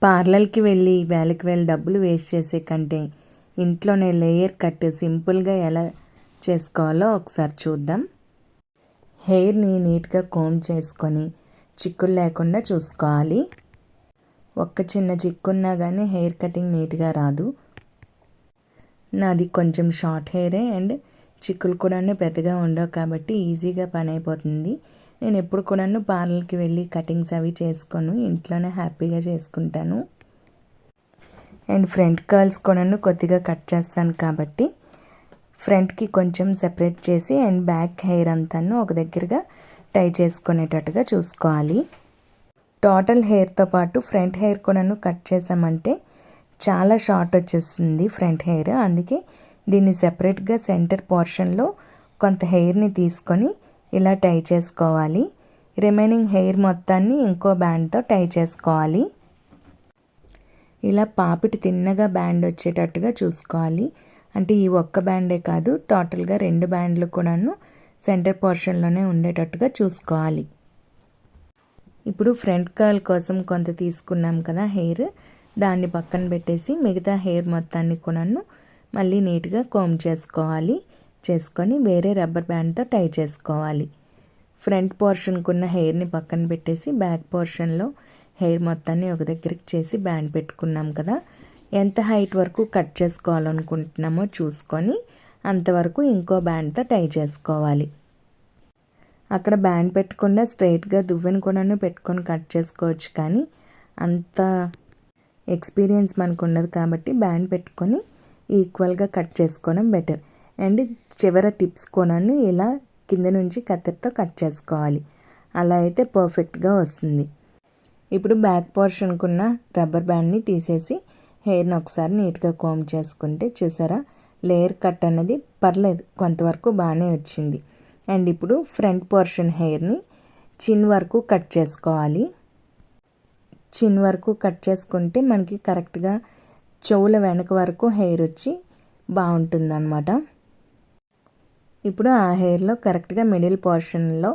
పార్లర్కి వెళ్ళి వేలకి వేలు డబ్బులు వేస్ట్ చేసే కంటే ఇంట్లోనే లేయర్ కట్ సింపుల్గా ఎలా చేసుకోవాలో ఒకసారి చూద్దాం. హెయిర్ని నీట్గా కోంబ్ చేసుకొని చిక్కులు లేకుండా చూసుకోవాలి. ఒక్క చిన్న చిక్కున్నా కానీ హెయిర్ కటింగ్ నీట్గా రాదు. నాది కొంచెం షార్ట్ హెయిరే అండ్ చిక్కులు కూడా పెద్దగా ఉండవు కాబట్టి ఈజీగా పని అయిపోతుంది. నేను ఎప్పుడు కూడాను పార్లర్కి వెళ్ళి కటింగ్స్ అవి చేసుకోను, ఇంట్లోనే హ్యాపీగా చేసుకుంటాను. అండ్ ఫ్రంట్ కర్ల్స్ కూడాను కొద్దిగా కట్ చేస్తాను కాబట్టి ఫ్రంట్కి కొంచెం సెపరేట్ చేసి అండ్ బ్యాక్ హెయిర్ అంతాను ఒక దగ్గరగా టై చేసుకునేటట్టుగా చూసుకోవాలి. టోటల్ హెయిర్తో పాటు ఫ్రంట్ హెయిర్ కూడాను కట్ చేసామంటే చాలా షార్ట్ వచ్చేస్తుంది ఫ్రంట్ హెయిర్. అందుకే దీన్ని సెపరేట్గా సెంటర్ పోర్షన్లో కొంత హెయిర్ని తీసుకొని ఇలా టై చేసుకోవాలి. రిమైనింగ్ హెయిర్ మొత్తాన్ని ఇంకో బ్యాండ్తో టై చేసుకోవాలి. ఇలా పాపిటి తిన్నగా బ్యాండ్ వచ్చేటట్టుగా చూసుకోవాలి. అంటే ఈ ఒక్క బ్యాండే కాదు, టోటల్గా 2 బ్యాండ్లు కూడాను సెంటర్ పోర్షన్లోనే ఉండేటట్టుగా చూసుకోవాలి. ఇప్పుడు ఫ్రంట్ కర్ల్ కోసం కొంత తీసుకున్నాం కదా హెయిర్, దాన్ని పక్కన పెట్టేసి మిగతా హెయిర్ మొత్తాన్ని కూడాను మళ్ళీ నీట్గా కోంబ్ చేసుకోవాలి. చేసుకొని వేరే రబ్బర్ బ్యాండ్తో టై చేసుకోవాలి. ఫ్రంట్ పోర్షన్కి ఉన్న హెయిర్ని పక్కన పెట్టేసి బ్యాక్ పోర్షన్లో హెయిర్ మొత్తాన్ని ఒక దగ్గరికి చేసి బ్యాండ్ పెట్టుకున్నాం కదా, ఎంత హైట్ వరకు కట్ చేసుకోవాలనుకుంటున్నామో చూసుకొని అంతవరకు ఇంకో బ్యాండ్తో టై చేసుకోవాలి. అక్కడ బ్యాండ్ పెట్టకుండా స్ట్రైట్గా దువ్వెను కూడా పెట్టుకొని కట్ చేసుకోవచ్చు, కానీ అంత ఎక్స్పీరియన్స్ మనకు ఉండదు కాబట్టి బ్యాండ్ పెట్టుకొని ఈక్వల్గా కట్ చేసుకోవడం బెటర్. అండ్ చివర టిప్స్ కొనను ఇలా కింద నుంచి కత్తెరతో కట్ చేసుకోవాలి. అలా అయితే పర్ఫెక్ట్గా వస్తుంది. ఇప్పుడు బ్యాక్ పోర్షన్కి ఉన్న రబ్బర్ బ్యాండ్ని తీసేసి హెయిర్ని ఒకసారి నీట్గా కోంబ్ చేసుకుంటే చూసారా, లేయర్ కట్ అనేది పర్లేదు, కొంతవరకు బాగానే వచ్చింది. అండ్ ఇప్పుడు ఫ్రంట్ పోర్షన్ హెయిర్ని చిన్ వరకు కట్ చేసుకోవాలి. చిన్ వరకు కట్ చేసుకుంటే మనకి కరెక్ట్గా చెవుల వెనక వరకు హెయిర్ వచ్చి బాగుంటుందన్నమాట. ఇప్పుడు ఆ హెయిర్లో కరెక్ట్గా మిడిల్ పోర్షన్లో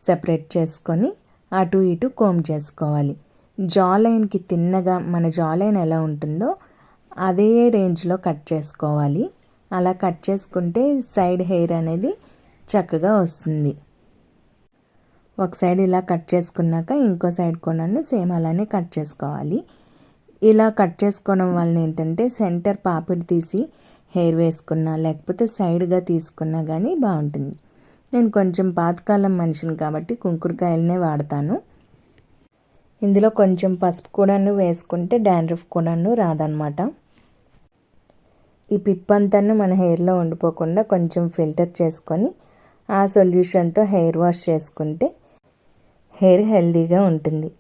సెపరేట్ చేసుకొని అటు ఇటు కోంబ్ చేసుకోవాలి. జా లైన్కి తిన్నగా మన జా లైన్ ఎలా ఉంటుందో అదే రేంజ్లో కట్ చేసుకోవాలి. అలా కట్ చేసుకుంటే సైడ్ హెయిర్ అనేది చక్కగా వస్తుంది. ఒక సైడ్ ఇలా కట్ చేసుకున్నాక ఇంకో సైడ్ కూడా సేమ్ అలానే కట్ చేసుకోవాలి. ఇలా కట్ చేసుకోవడం వల్ల ఏంటంటే సెంటర్ పాపిడి తీసి హెయిర్ వేసుకున్నా లేకపోతే సైడ్గా తీసుకున్నా కానీ బాగుంటుంది. నేను కొంచెం పాతకాలం మనిషిని కాబట్టి కుంకుడుకాయలనే వాడతాను. ఇందులో కొంచెం పసుపు కూడాను వేసుకుంటే డాండ్రఫ్ కూడాను రాదనమాట. ఈ పిప్ అంతా మన హెయిర్లో ఉండిపోకుండా కొంచెం ఫిల్టర్ చేసుకొని ఆ సొల్యూషన్తో హెయిర్ వాష్ చేసుకుంటే హెయిర్ హెల్దీగా ఉంటుంది.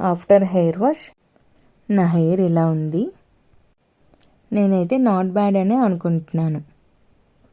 ఆఫ్టర్ హెయిర్ వాష్ నా హెయిర్ ఇలా ఉంది. నేనైతే నాట్ బ్యాడ్ అనే అనుకుంటున్నాను.